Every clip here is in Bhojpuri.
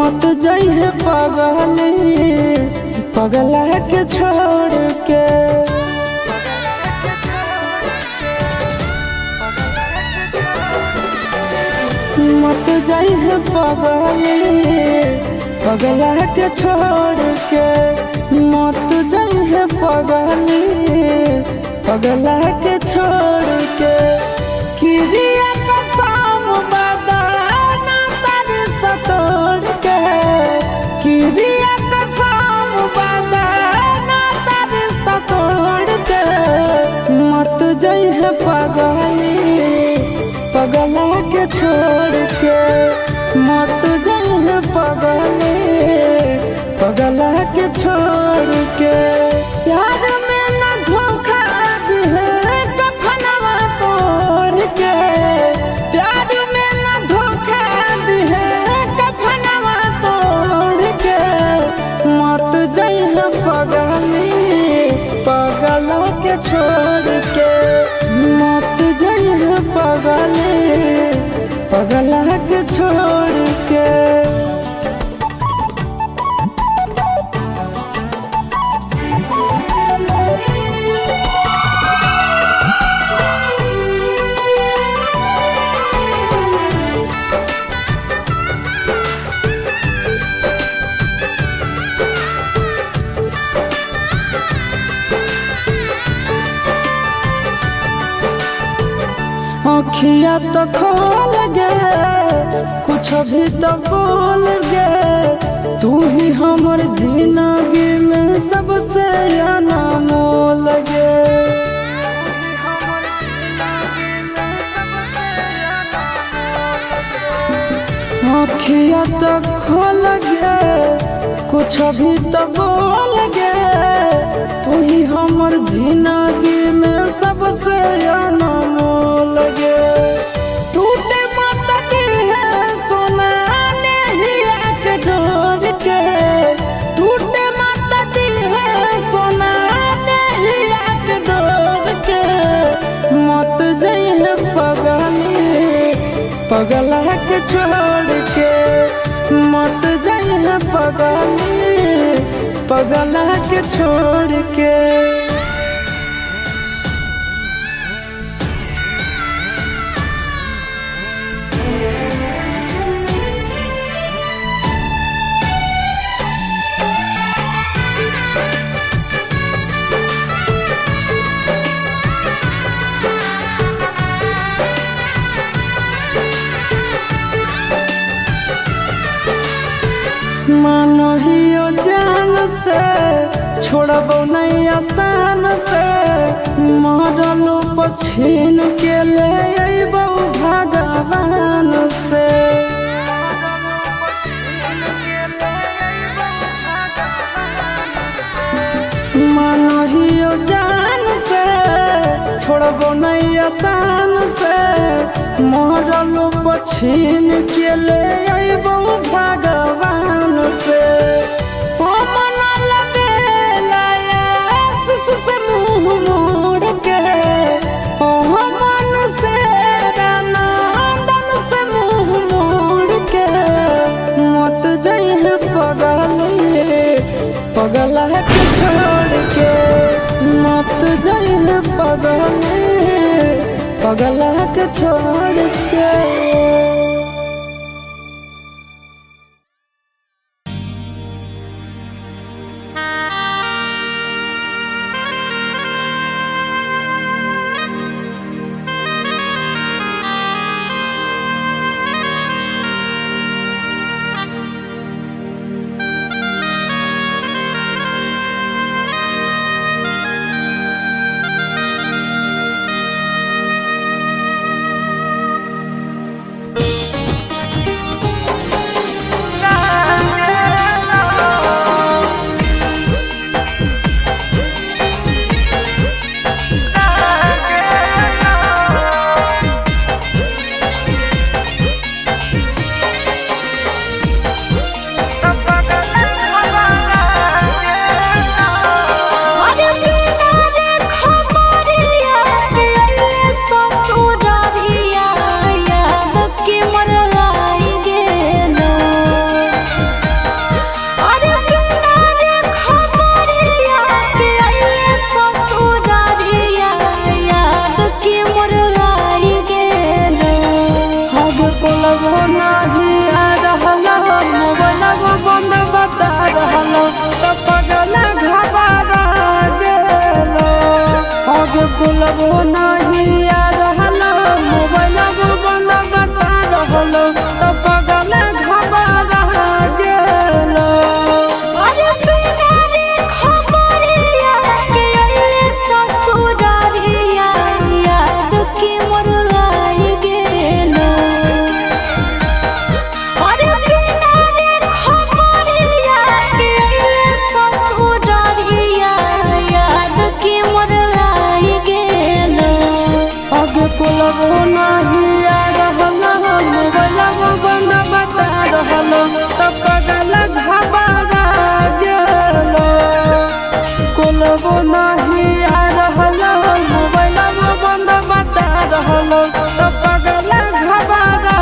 मत जाइए पगली पगला के छोड़ के। मत जाइए पगली पगला के छोड़ के। मत जाइए पगली पगला के छोड़ के। किरिया कसम बदाना तारी सतोड़ के। किरिया कसम बदाना तारी सतोड़ के। मत जाइए पगली पगला के छोड़ के। मत जाइए पगली पगला के छोड़ के। प्यार में न धोखा दिए कफनवा तोड़ के। प्यार में न धोखा दिए कफनवा तोड़ के। मत जाइए पगली पगला के छोड़ के। मत जाइए पगली पगला के छोड़ के। अखिया तो खोल गे कुछ भी तो बोल गे। तू ही हमर जिंदगी में सबसे अनमोल गे। अखिया तो खोल गे कुछ भी तो बोल गे। तू ही हमर जिंदगी में सबसे अनमोल गे। टूटे मत दिए सोना नैया के डोर के। टूटे मत दिए सोना नैया के डोर के। मत जाइए पगली पगला के छोड़ के। मत जाइए पगली पगला के छोड़ के। मानो हियो जान से छोड़बो नहीं आसान से। मरलो पछीन के ले अइबो भगवान से। मानो हियो जान से छोड़बो नहीं आसान से। मरलो पछीन के ले अइबो भगवान से। से मुँह मोड़ के मन से नंदन से मुँह मोड़ के। मत जाइए पगली पगला के छोड़ के। मत जाइए पगली पगला के छोड़ के। खोलबो नहीं आ रहलो मोबाइल बंद बता रहलो तो पगल घबरा गेलो। अरे बिना रे खबरिया के अइले ससुरारिया याद के मोर आई गेलो। अरे बिना रे खबरिया के अइले ससुरारिया याद के मोर आई गेलो। अब खोलबो नहीं आ रहलो मोबाइल बंद बता रहलो तो पगल घबरा गेलो। खोलबो नहीं आ रहलो मोबाइल बंद बता रहलो तो पगल घबरा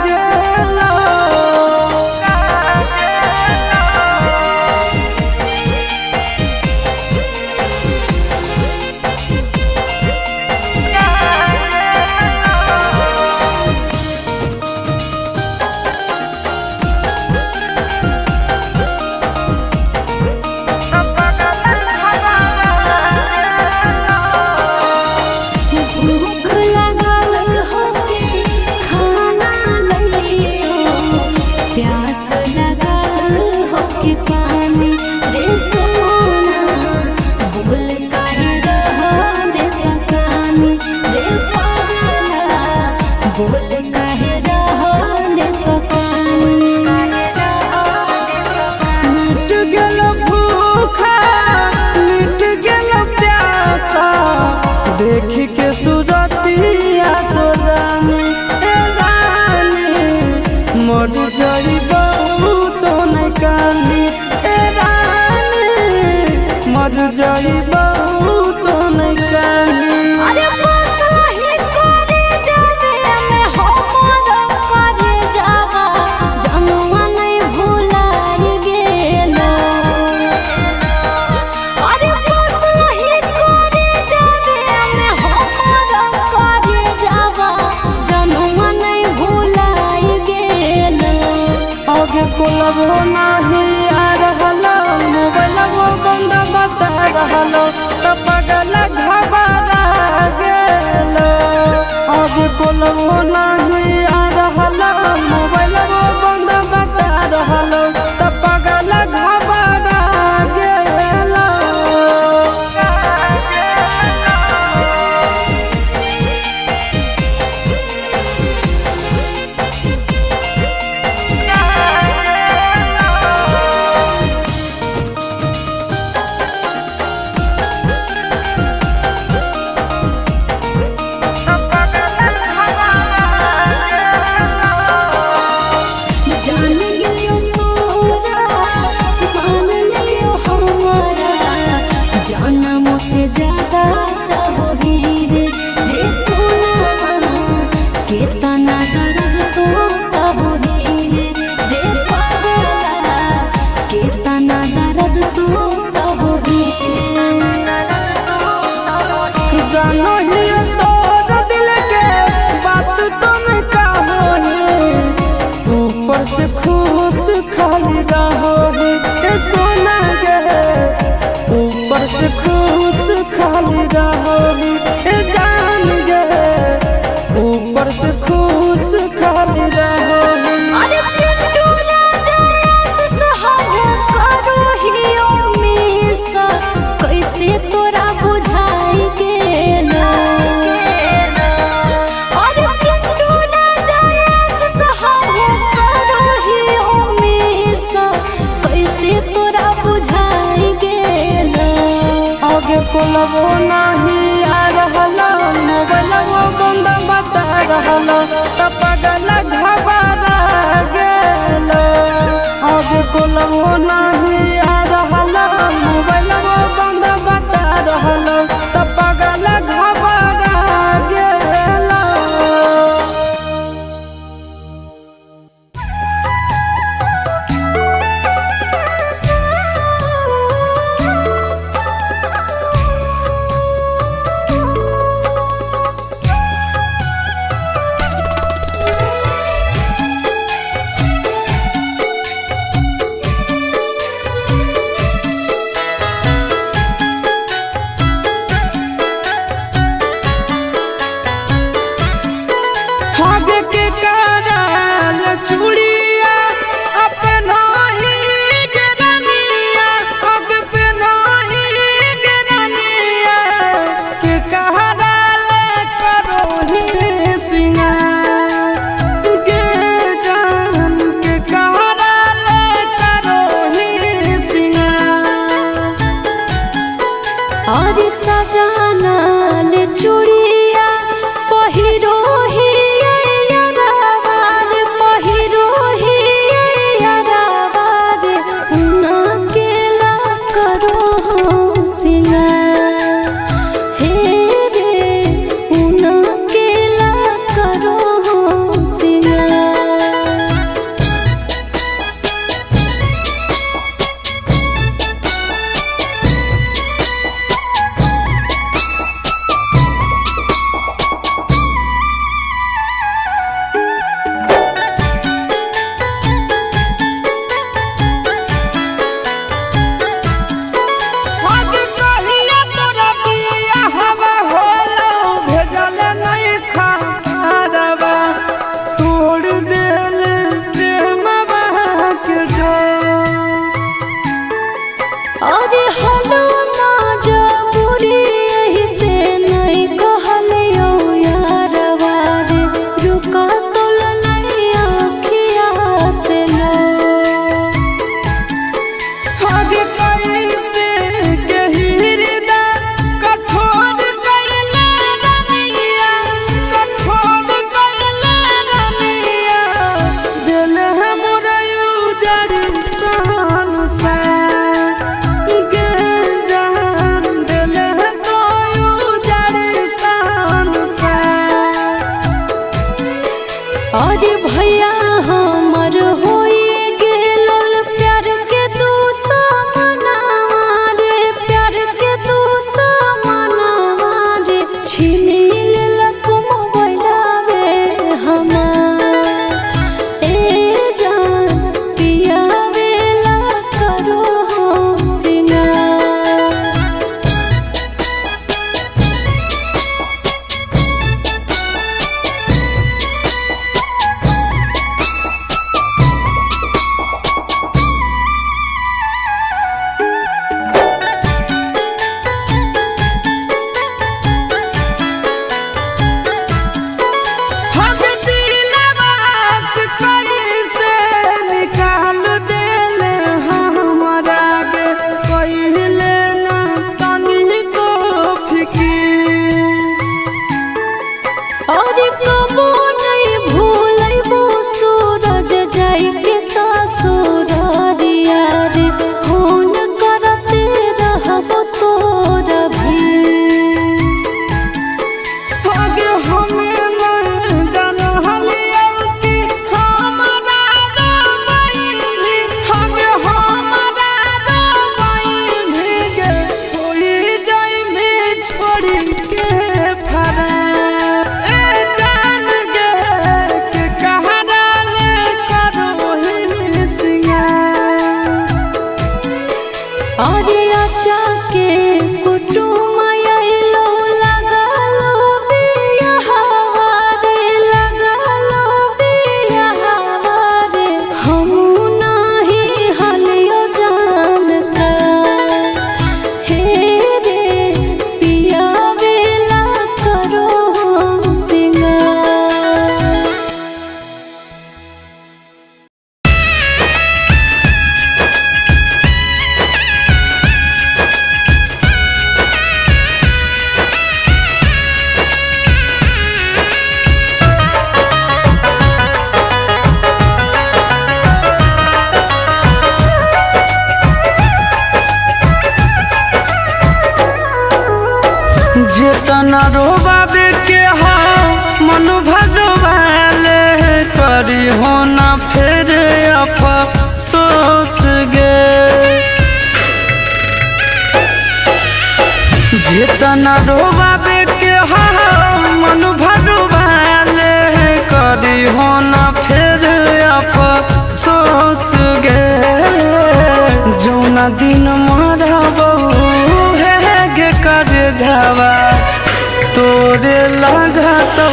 गेलो। भूख लागल होके खाना लइयो, प्यास लागल होके पानी रे सोना। बोल काहे रहले कहानी रे पागला, बोल काहे रहले कहानी। मिट गेल भूखा मिट गेल प्यासा देख के सूरतिया तो रानी ए रानी मर जाइबो तो नहीं कानी ए रानी मर जाइबो तो नहीं कानी। अरे बसही करे जावे में हमर करे जावा जनुआ नहीं भुलाई गेलो। अरे बसही करे जावे में हमर करे जावा जनुआ नहीं भुलाई गेलो। आगे खोलबो नहीं आ रहलो मोबाइल बंद बता रहलो तो पगल घबरा गेलो। आगे खोलबो नहीं आ रहलो मोबाइल बंद बता रहलो तो पगल घबरा गेलो। जान गेलियो तोरा मान लियो हमारा, जनम से ज्यादा चाहोगी रे सोना। कितना दर्द तो सहोगी रे पागला, कितना दर्द तो सहोगी। जानो ही तोर दिल के बात तुम कहो ही ऊपर से खुश खाली रहो ही ए सोना गे ऊपर से खुश खाली रहो ही ए जान गे ऊपर से खुश खाली रहो ही। अरे चिंटू राजा सहब करो हियो मिस, कैसे तोरा बुझाई गेलो। अरे चिंटू राजा सहब करो हियो मिस, कैसे तोरा बुझाई गेलो। आगे खोलबो नहीं आ रहलो मोबाइल बंद बता रहलो तो पगल घबरा गेलो। आगे खोलबो नहीं आ रहलो मोबाइल बंद बता रहलो तो पगल घबरा गेलो। जितना रोबाबे के हो मन भरवाले करी हो ना फिर अफसोस गे। जितना रोबाबे के हो मन भरवाले करी हो ना फिर अफसोस गे। जौना दिन मरबो है गे कर जावा तोरे लगा तो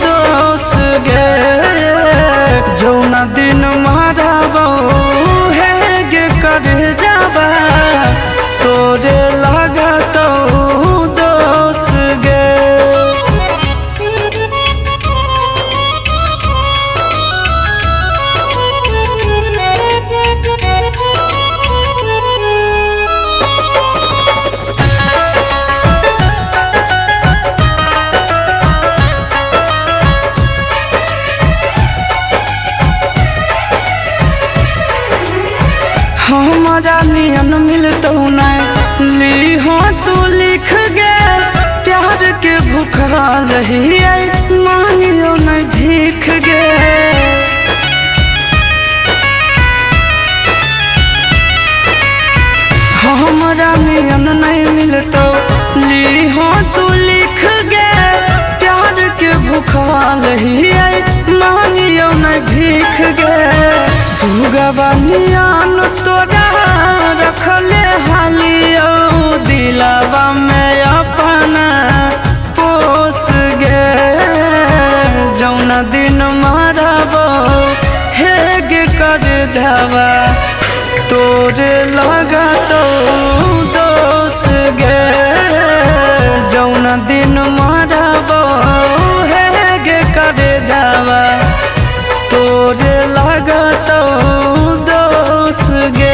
दोस गे। जौना दिन मरबो है गे कर जावा तोरे लगा तो दोस गे। हमारा नियन मिलतो नहीं ली हो तू लिख गे। प्यार के भूखा रही मांगियो नहीं भीख गे। हमारा नियन नहीं मिलतो ली हो तू लिख गे। प्यार के भूखा रही मांगियो नहीं भीख गे। सुगवा नियन तोरा रखले हालियो दिलावा में अपना पोस गे। जौना दिन मरबो हे गे कर जावा तोरे लगा तो दोस गे। जौना दिन मरबो हे गे कर जावा तोरे लगा तो दोस गे।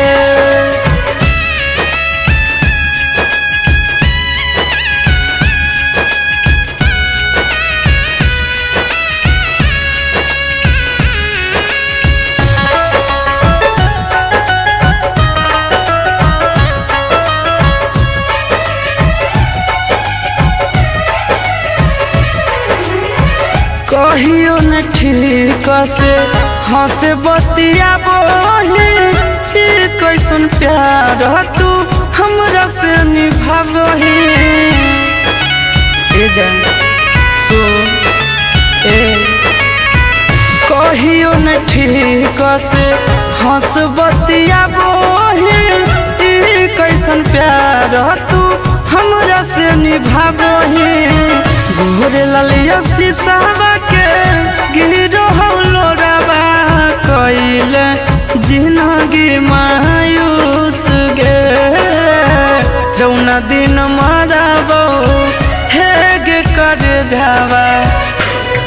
कहियो न ठीक से हंस बतिया बोली कैसन प्यार तू हमरा से निभावही। ए जान सो ए कहियो न ठीक से हंस बतिया बोली कैसन प्यार तू हमरा से निभावही। गोरे ललिया शीशावा के गिरो हौलोरावा कइले जिंदगी मायूस गे। जौना दिन मरबो हे गे कर जावा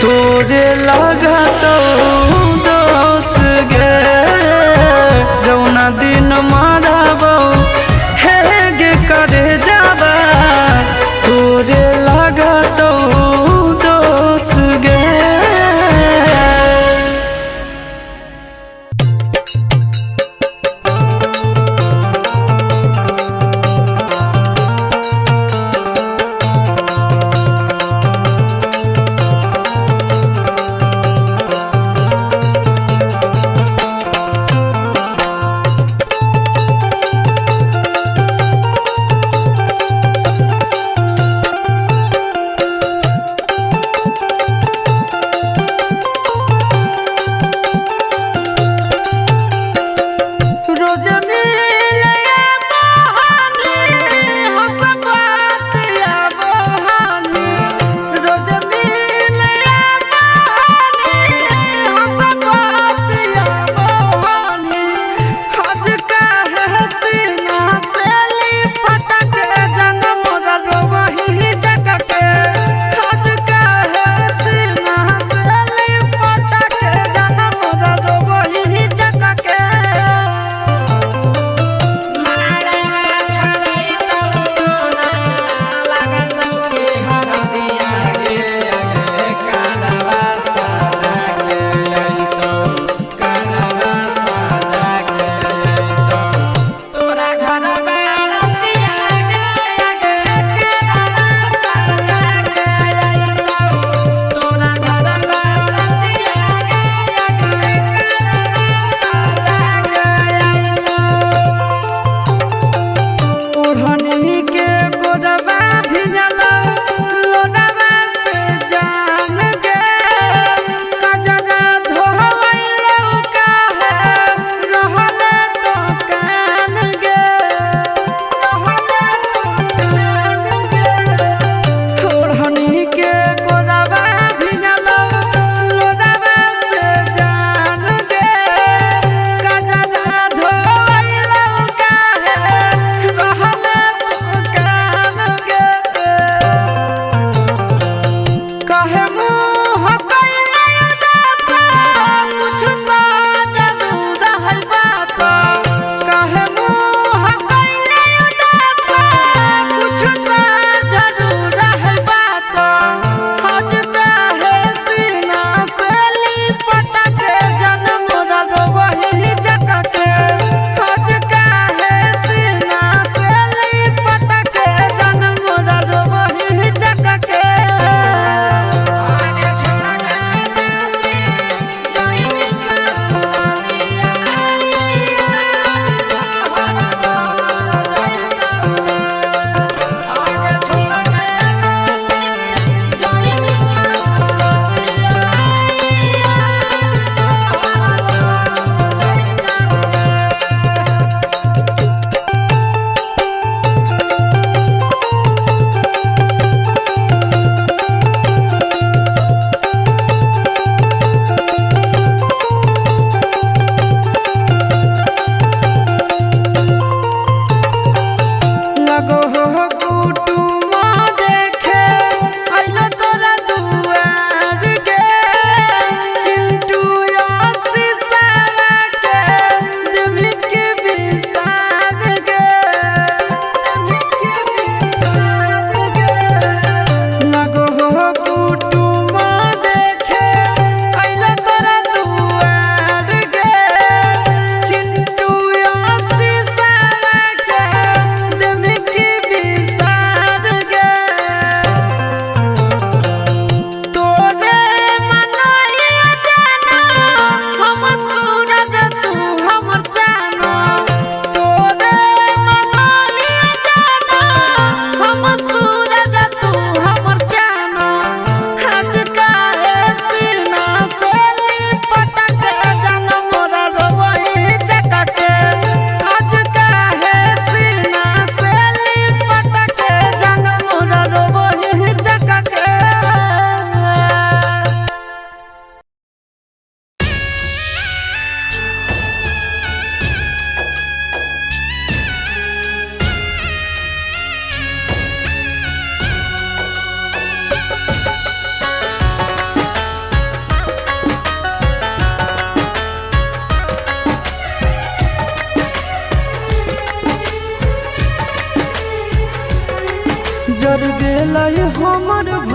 तोरे लगा तो दोस गे। जौना दिन मरबो हे गे कर जावा तोरे लगा तो दोस गे।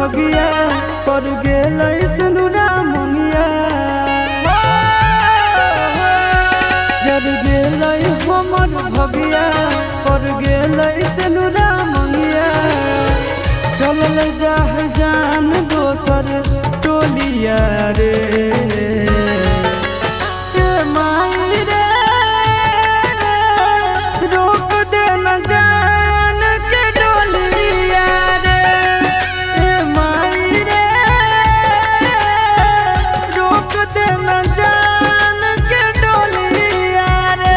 भगिया पर गेल सनुरा मंगिया जर गेल हमर भगिया पर गेल सनुरा मंगिया चलल जाह जान दोसर टोलिया रे माई रे रोक दे न जान के डोलिया रे माई रे रोक दे न जान के डोलिया रे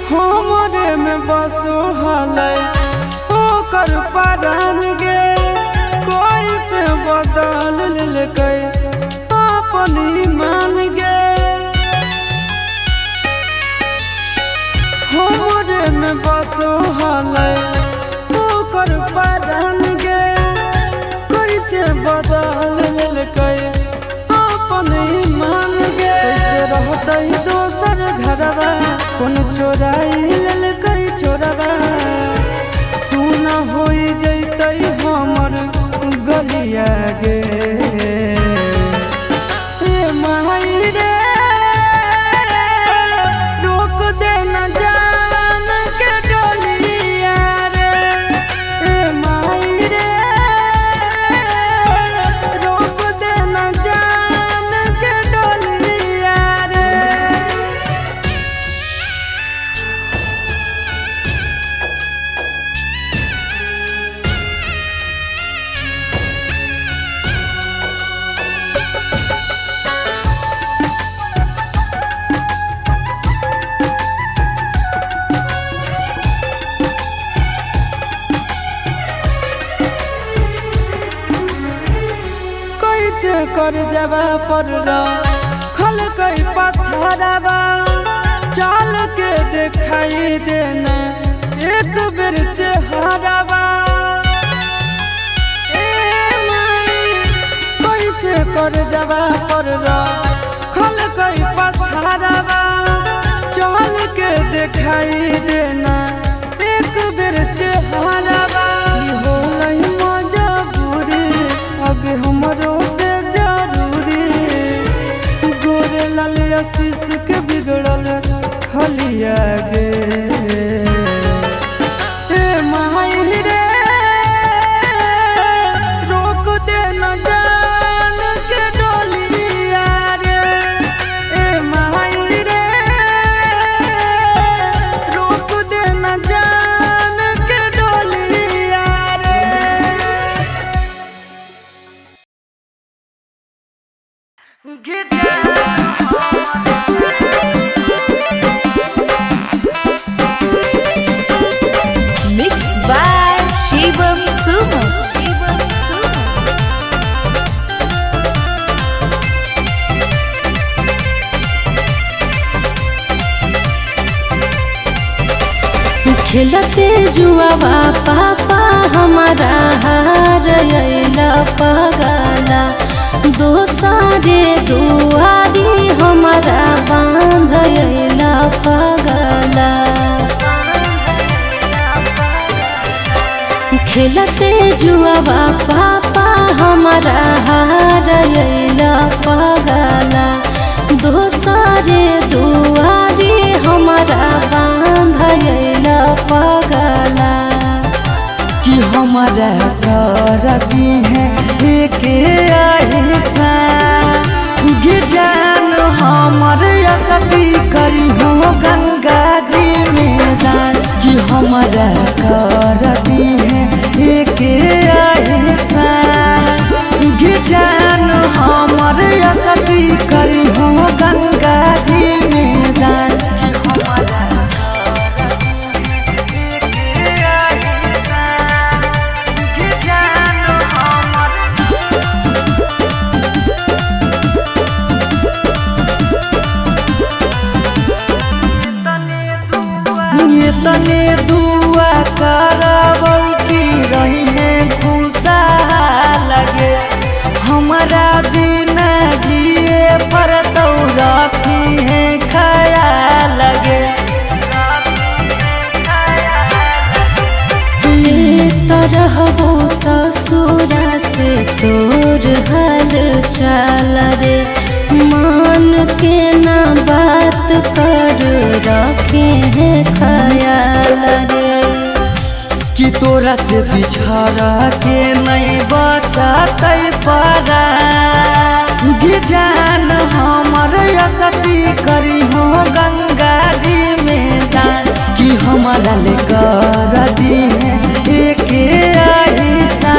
हमरे में बसो हलै ओकर परान गे कोई से बदल लेलकै अपन ईमान गे हमरे में बसो हलै ओकर परान गे कोई से बदल लेलकै अपन ईमान गे कैसे रहतै दोसर घरवा कौन चोराई ललकै चोरवा सुना होई जैतै हमर गलिया गे माई रे रोक दे न जान के डोलिया रे माई रे रोक दे न जान के डोलिया रे कैसे कर जबा पर खल कई पत्थरवा चल के दिखाई देना एक बेर चेहरवा कैसे कर जबा पर खल कई पत्थरवा चल के दिखाई देना एक बेर चेहरवा होलै मजबूरी अब हमरो से जरूरी गोरे लाल आशीष के बिगड़ल हलिया गे माई रे रोक दे न जान के डोलिया रे माई रे रोक दे न जान के डोलिया रे मिक्स बाय शिवम सुमन खेलते जुआवा पापा हमारा हार अइला पगला दोसारे दुआरी हमारा बांध अइला पगला खेलते जुआवा पापा हमारा हार अइला पगला दोसारे दुआरी हमारा बांध अइला पगला कि हमारा करती है एक ऐसा गे जान हमर असती करी हो गंगा जी में दान कि हमारा करती है एक ऐसा गे जान हमर असती करी हो गंगा जी में दान तने दुआ करबौ कि रहिने खुशहाल लगे हमारा बिना जिए पर तो रखी है ख्याल लगे ले तो रहबो ससुरा से तोर हाल चाल रे मान के ना बात कर रखे हैं ख्याल रे कि तोरा से बिछड़ा के नहीं बचा पारा गे जान हमर असती करी हो गंगा जी में दान कि हमारा लेकर दी एक ऐसा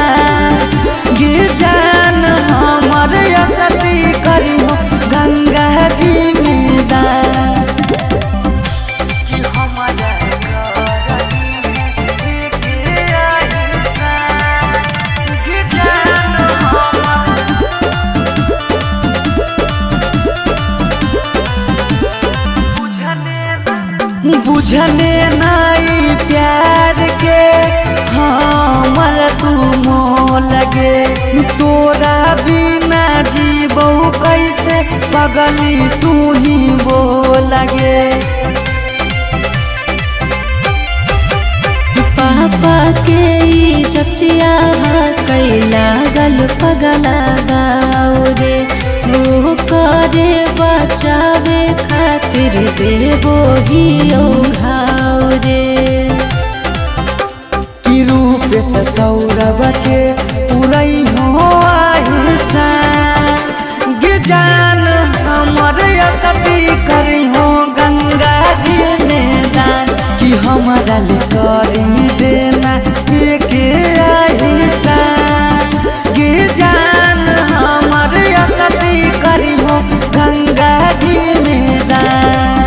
गे जान हमर असती करी हो गंगा जी में दान कि हमारा बुझने नाई प्यार के हमर तू मोह लगे तोरा बिना जीबो कैसे पगली तू ही वो लगे पापा के इज्जतिया कैला गल पगला गाओ रे वो करे बचावे खातिर देवो ही घाव रे कि रूप से सौरभ के पुरई हो आहिसा गे जान हमर असती करी हो गंगा जी में दान कि हमारा ले करी देना एक आहिसा गे जान हमर असती करी हो गंगा जी में दान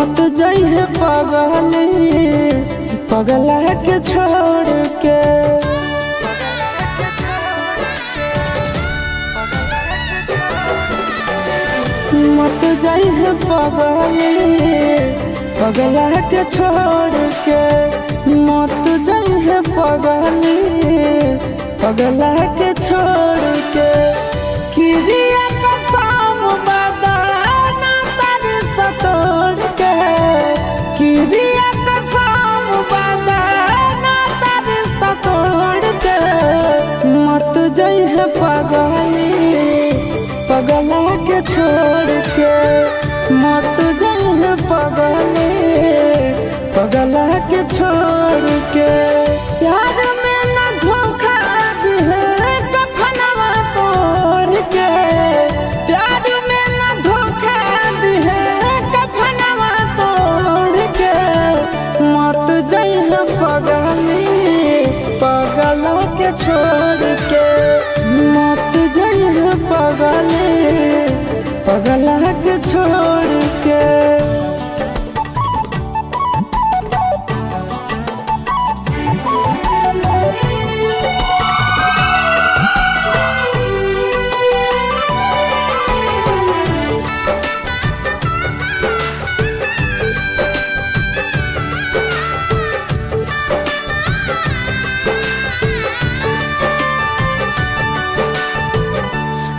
मत जइहे पगली पगला के छोड़ के। मत जइहे पगली पगला के छोड़ के। मत जइहे पगली पगला के छोड़ के। किरिया कसम बदाना तारी सतोड़ के। किरिया कसम बदाना तारी सतोड़ के। मत जइहे पगली पगला के छोड़ के। मत जइहे पगली पगला के छोड़ के। प्यार में न धोखा दिहे कफनवा तोड़ के। प्यार में न धोखा दिहे कफनवा तोड़ के। मत जइहे पगली पगला के छोड़ के। मत जइहे पगली पगला के छोड़ के।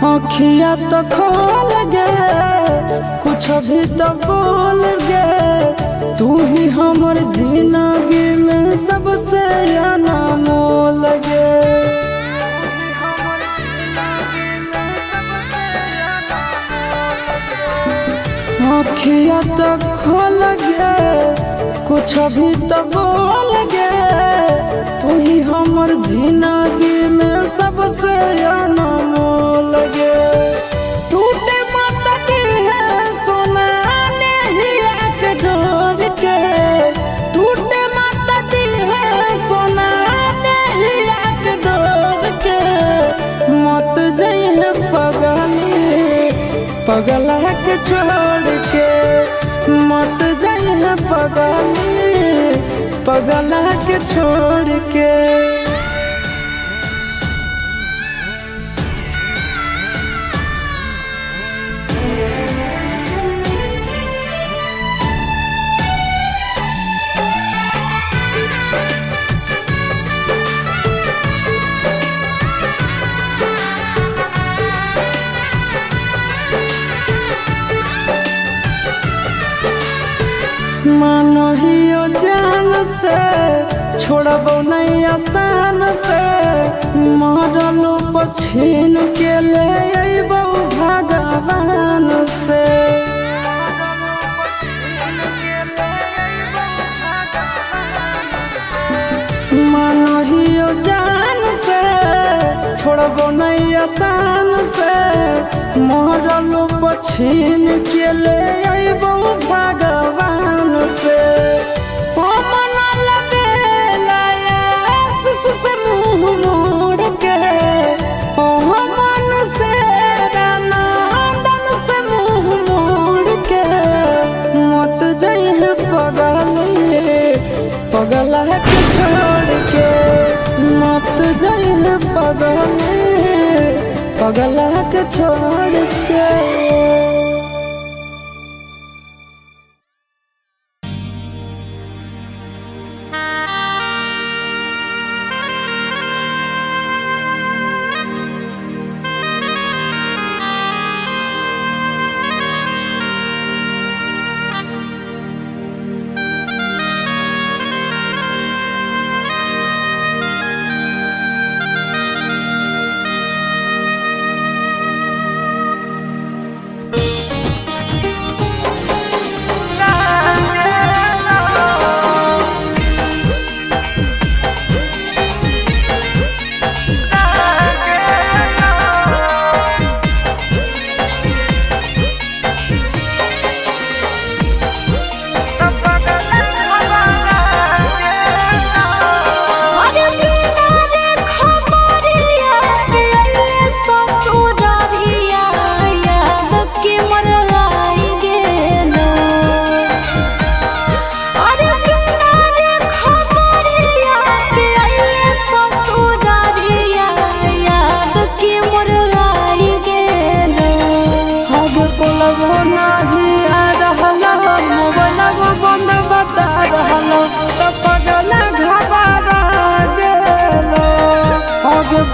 अखिया तो खोल गे कुछ भी तो बोल गे। तू ही हमर जिंदगी में सबसे अनमोल गे। अखिया तो खोल गे कुछ भी तो बोल गे। तू ही हमर जिंदगी में सबसे अनमोल गे। टूटे मत दिहे सोना नेहिया के डोर के। टूटे मत दिहे सोना नेहिया के डोर के। मत जइहे पगली पगला के छोड़ के। मत जइहे पगली पगला के छोड़ के। मानो हियो जान से छोड़बो नहीं आसान से। मरलो पछीन के ले अइबो भगवान से। मानो हियो जान से छोड़बो नहीं आसान से। मरलो पछीन के ले अइबो भगवान से। से मुँह मोड़ के मन से रानंदन से मुँह मोड़ के। मत जइहे पगली पगला के छोड़ के। मत जइहे पगली पगला के छोड़ के।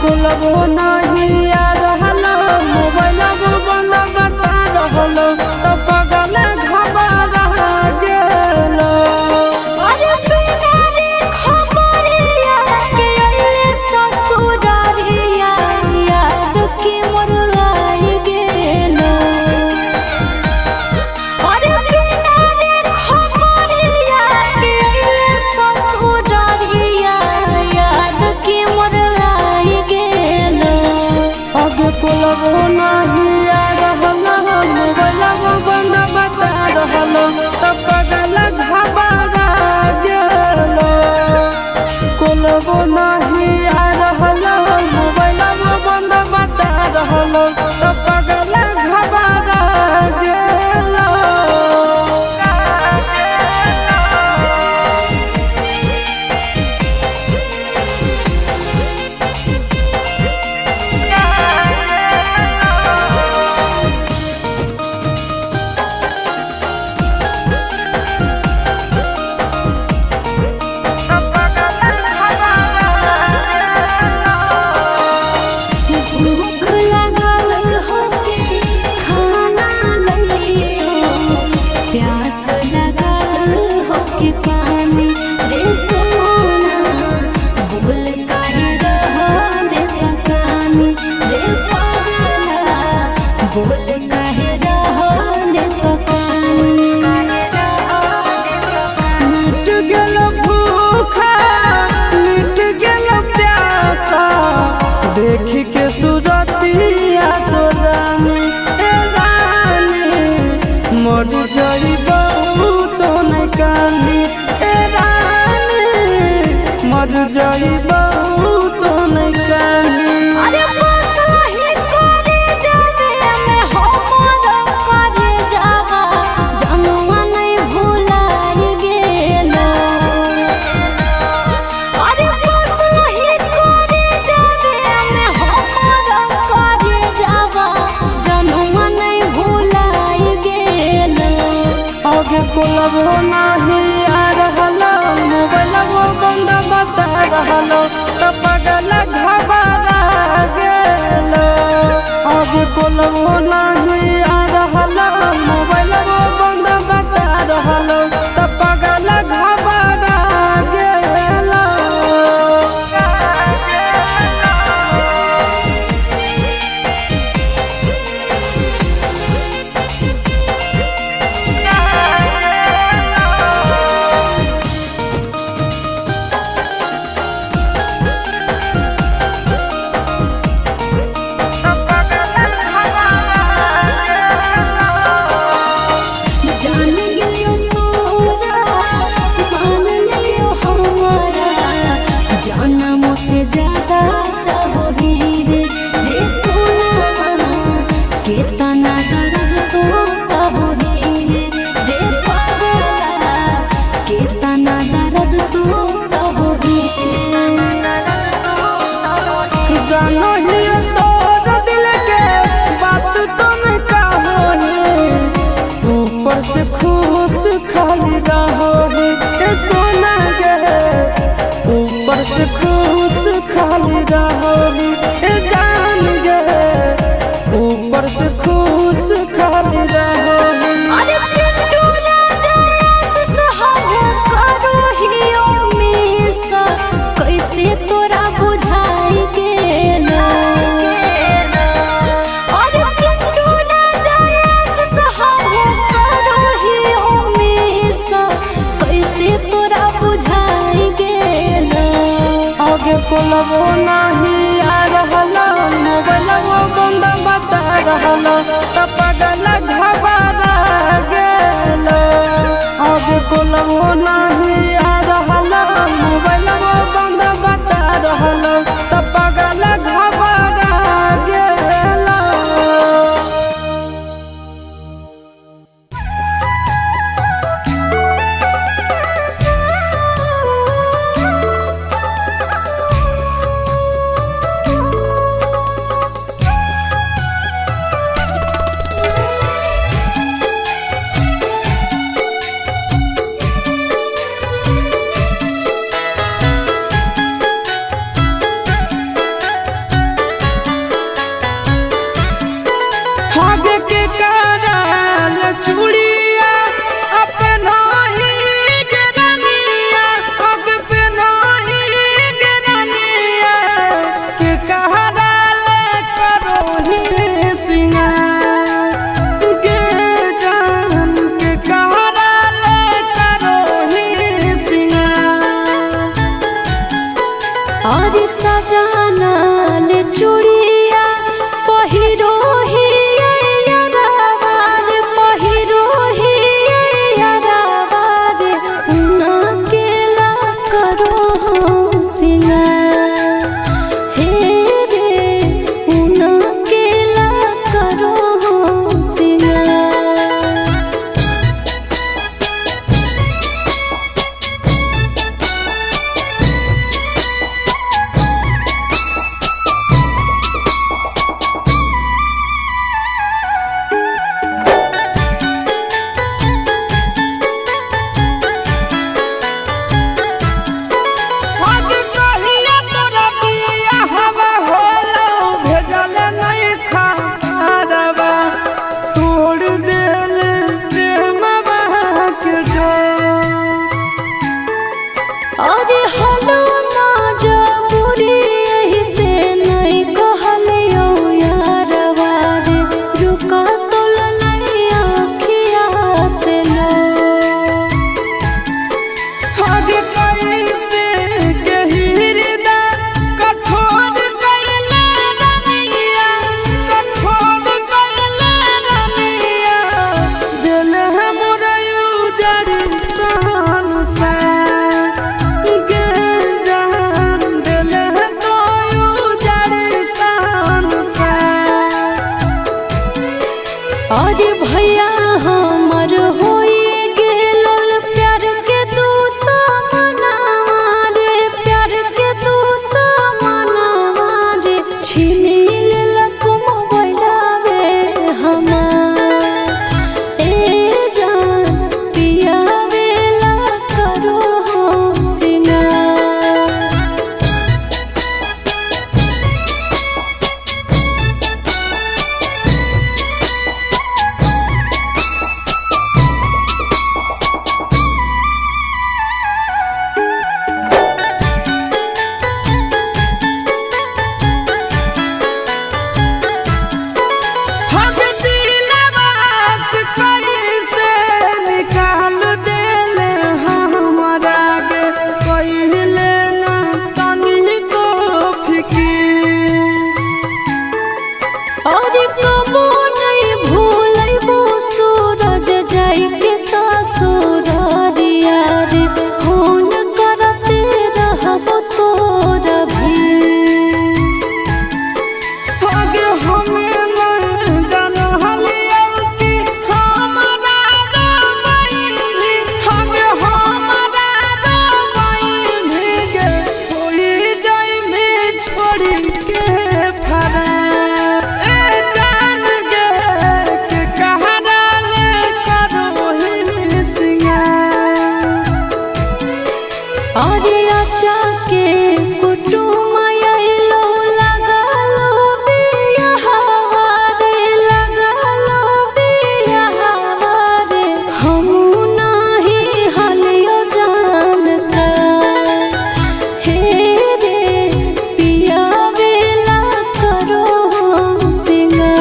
कोलबो नहीं आ रहलो मोबाइल बंद बता रहलो तो पगल घबरा गेलो। अरे बिना रे खबरिया के अइले ससुरारिया याद की मोर आई गेलो। अरे बिना रे खबरिया के अइले ससुरारिया याद की मोर आई गेलो। आगे कोलबो नहीं आ रहलो मोबाइल बंद बता रहलो तो पगल घबरा गेलो। कोलबो नहीं आ रहलो मोबाइल बंद बता रहलो तो पगल घबरा गेलो। भूख लगल होके खाना लइयो, प्यास लगल होके पानी रे सोना। बोल काहे रहले तकानी रे पागला, बोल काहे रहले तकानी। मिट गेलो भूखा मिट गेलो प्यासा देख के सूरतिया तो रानी ए रानी मर जाइबो तो नहीं कानी ए रानी मर जाइबो तो नहीं कानी। अरे बसाही करे जावे में हमर करे जावा जनुआ नहीं भुलाई गेलो। अरे बसाही करे जावे में हमर करे जावा जनुआ नहीं भुलाई गेलो। आगे कोलबो नहीं आ रहलो मोबाइल बंद बता रहलो तो पगल घबरा गेलो। आगे कोलबो नहीं आ रहलो मोबाइल बंद बता रहलो तो पगल घबरा गेलो। जान गेलियो तोरा मान लियो हमारा, जनम से ज्यादा चाहोगी रे सोना। केतना दर्द तो सहोगी रे पागला, केतना दर्द तो सहोगी। जानो ही तोर दिल के बात तुम कहोही ऊपर से खुश खाली रहोही ए सोना गे ऊपर से खुश खाली रहोही ए जान गे ऊपर से खुश खाली रहोही। अरे चिंटू राजा सहाहो करो हियो मिसा कैसे तोरा बुझाई गेलो। अरे चिंटू राजा सहाहो करो हियो मिसा कैसे तोरा बुझाई गेलो। आगे कोलबो नहीं आ रहलो मोबाइल बंद बता रहलो तो पगल घबरा गेलो। आगे कोलबो नहीं आ रहलो मोबाइल बंद बता रहलो तो पगल घबरा गेलो। और भैया हमर होई गेल प्यार के दुश्मनवा रे, प्यार के दुश्मनवा रे, छीन लेलक मोबाइलवे हमार। ए जान पियावेला करो हो सिंगार। और कबो नहीं भूलैबो सूरज जाई के ससुरारिया रे, फोन करते रहबो तोरा भी। आगे हमें न जानलिया कि हमारा रोबाई, आगे हमारा रोबाई भीगे होई जाई में छोड़ी के फरा। ए जान गे के कहरा ले करो ही सिंगार। और आचा के कुटुम आइलो लगलो बियाहवा रे, लगलो बियाहवा रे, हमू नाही हलियो जानता। हे रे पियावेला करो हो सिंगार।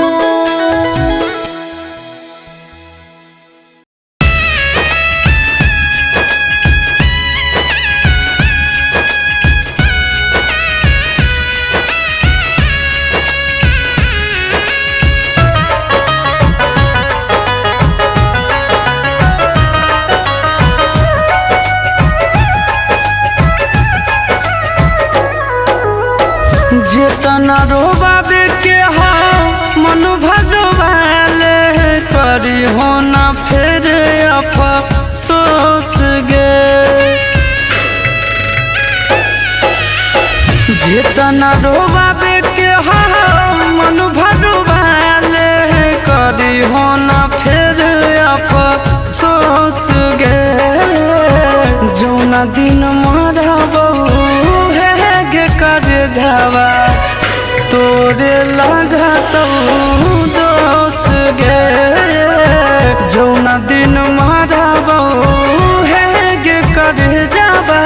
जेतना रोबाबे के हो मन भगवाले, करी हो ना फिर अफसोस गे। जेतना रोबाबे के हो मन भगवाले, करी हो ना फिर अफसोस गे। जौना दिन मरबो हे गे कर जावा, तोरे लागत दोष गे। जौना दिन मरबो हे गे कर जावा,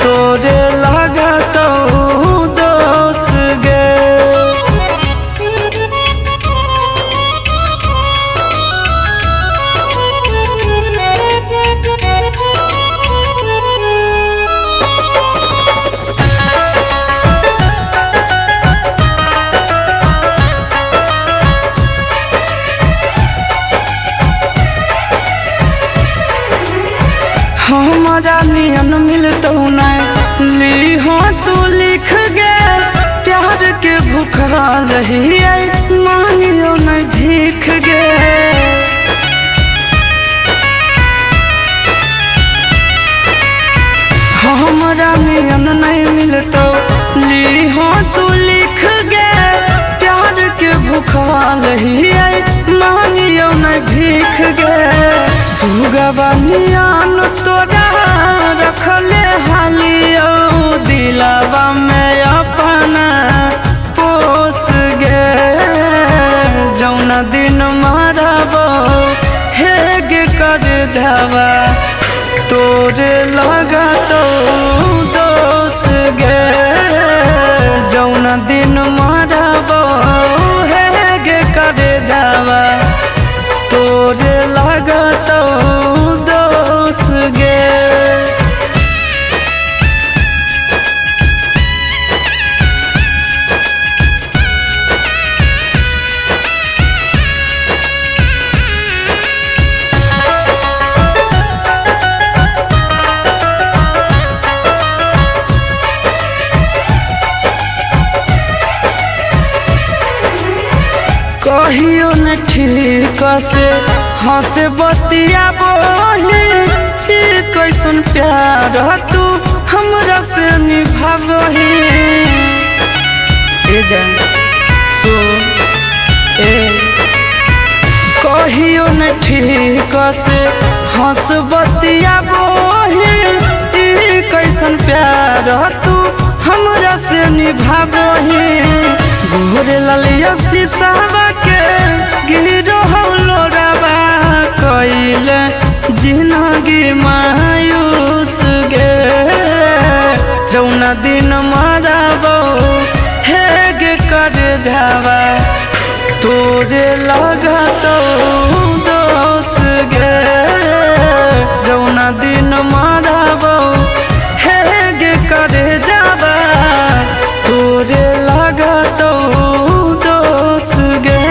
तोरे लागत दोष गे। हमारा नियन मिलतो नहीं ली हो तू लिख गे। प्यार के भूखाल ही मांगियो नहीं भीख गे। हमारा नियन नहीं मिलतो ली हो तू लिख गे। प्यार के भूखाल ही मांगियो नहीं भीख गे। सुगवा नियन तोरा रखले हालियो, दिलावा में अपना पोस गे। जौना दिन मरबो हे गे कर जावा, तोरे लागत दोष गे। जौना दिन मरबो हे गे कर जावा, तोरे लागत दोष गे। कहियो न ठीक से हंसे बतिया बोही कैसन प्यार तू हमरा से निभावही ए जान सो ए कहियो न ठीक से हंस बतिया बोही कैसन प्यार तू हमरा से निभावही गोरे ललिया शीशावा के गिरो लोरावा कइले जिंदगी मायूस गे जौना दिन मराबो हे गे कर जावा तोरे लगा तो दोस गे जौना दिन मराबो हे गे कर जावा तोरे लगा तो दोस गे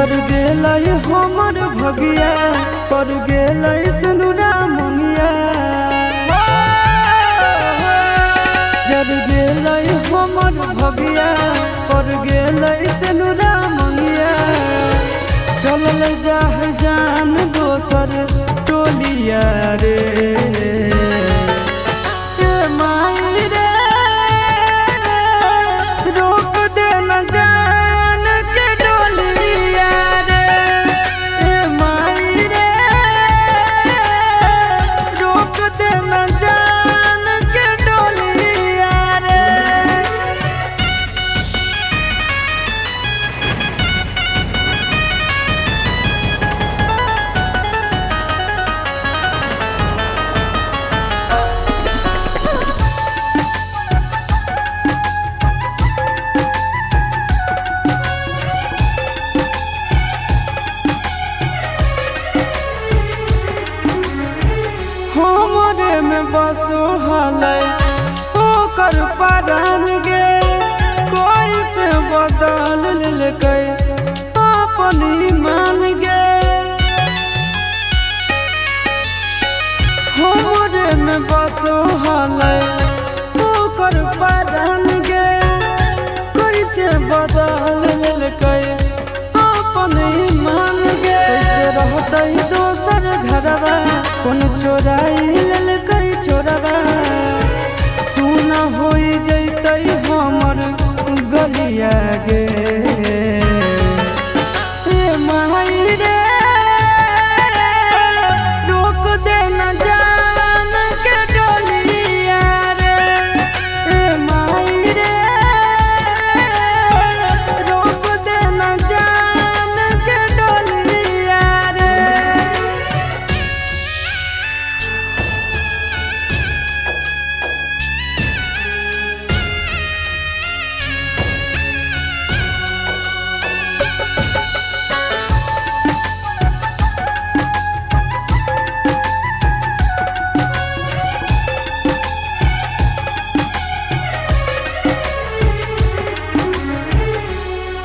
तर गेल हमर भगिया पर गेल सुनुरा मुनिया जर गेल हमर भगिया पर गेल सुनुरा मुनिया चलल जाह जान दोसर टोलिया रे माई रे रोक दे न जान के डोलिया रे माई रे रोक दे न जान के डोलिया रे हमरे में बसो हालै ओकर परान गे कोई से बदल लेकै अपन ईमान गे हमरे में बसो हालै ओकर परान गे कोई से बदल लेकै अपन ईमान गे कैसे रहतै दोसर घरवा कौन चोराई ललकै चोरवा सुना होई जैतै हमर गलिया गे माई रे रोक दे न जान के डोलिया रे माई रे रोक दे न जान के डोलिया रे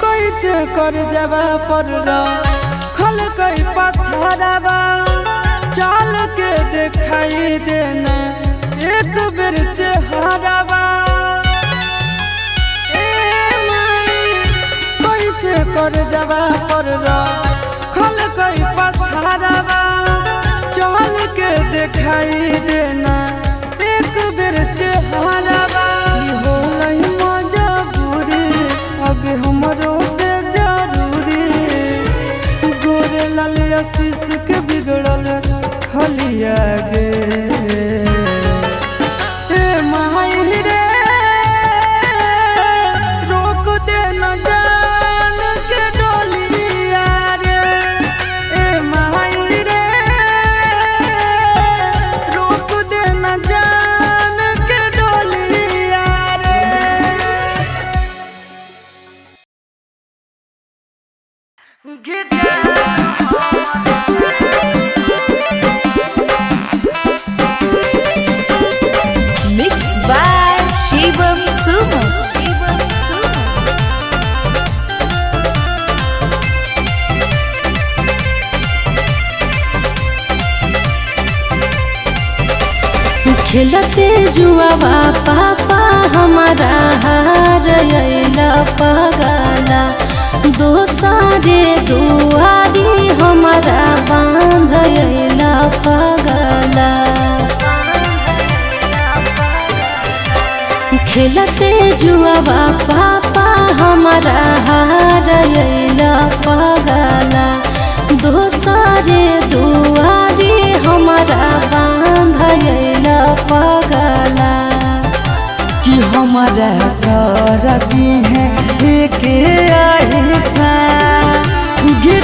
कैसे कर जवा पर खल कई पत्थरवा चाल के दिखाई देना एक बेर चेहरवा कैसे कर जवा पर खल कई पत्थरवा चाल के दिखाई देना एक बेर चेहरवा होलै मजबूरी अब हमरो से जरूरी गोरे लाल आशीष के बिगड़ल हलिया गे माई रे रोक दे न जान के डोलिया रे माई रे रोक दे न जान के डोलिया रे Mixed by Shivam Suman. खेलते जुआवा पापा हमारा हार अइला पगला दोसारे दुआरी हमारा बांध अइला पगला खेलते जुआवा पापा हमारा हार अइला पगला दोसारे दुआरी हमारा बांध अइला पगला कि हमारा कर दी है एक ऐसा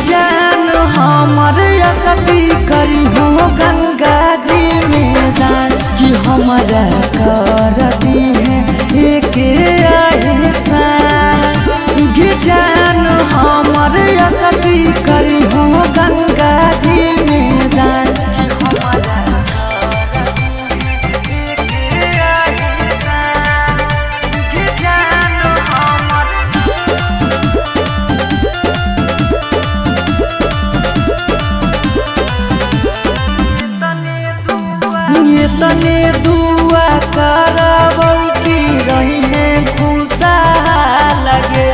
जान हमर असती करी हो गंगा जी में जान कि हमारा कर दी है एक ऐसा जान हमर असती करी हो गंगा जी में जान तने दुआ करबौ कि रहिने खुशहाल लगे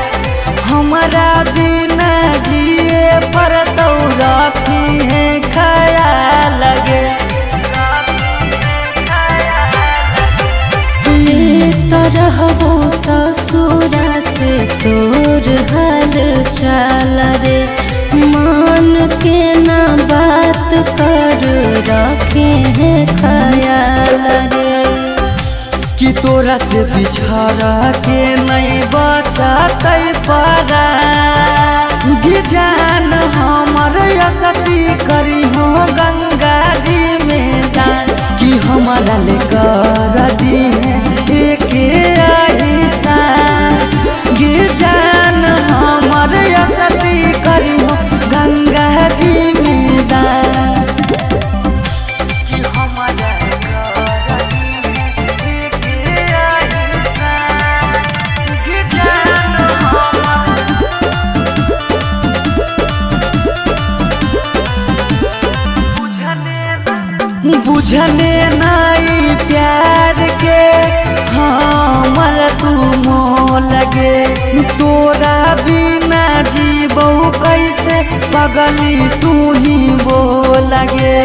हमारा बिना जिए पर तो रखी है ख्याल लगे रहबो ससुरा से तोर हाल चाल रे मान के ना बात कर रखे हैं ख्याल रे कि तोरा से बिछड़ा के नहीं बचाते पारा जान हमर असती करी हो गंगा जी में दान कि हमारा लेकर दी एक ऐसा गे जान हमर असती करी हो गंगा जी में दान कि हमारा बुझने नाई प्यार के हमर तू मोह लगे तोरा बिना जीबो कैसे पगली तू ही वो लगे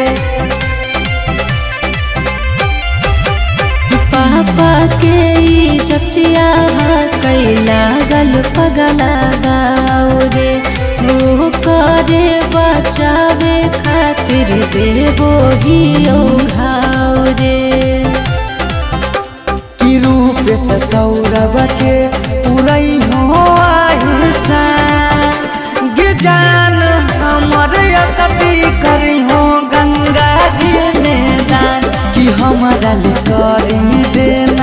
पापा के इज्जतिया कैला गल पगला गाओ रे वो करे बचावे खातिर देवो ही घाव रे कि रूप से सौरभ के पुरई हो आहिसा गे जान हमर असती करी हो गंगा जी में दान कि हमारा ले करी देन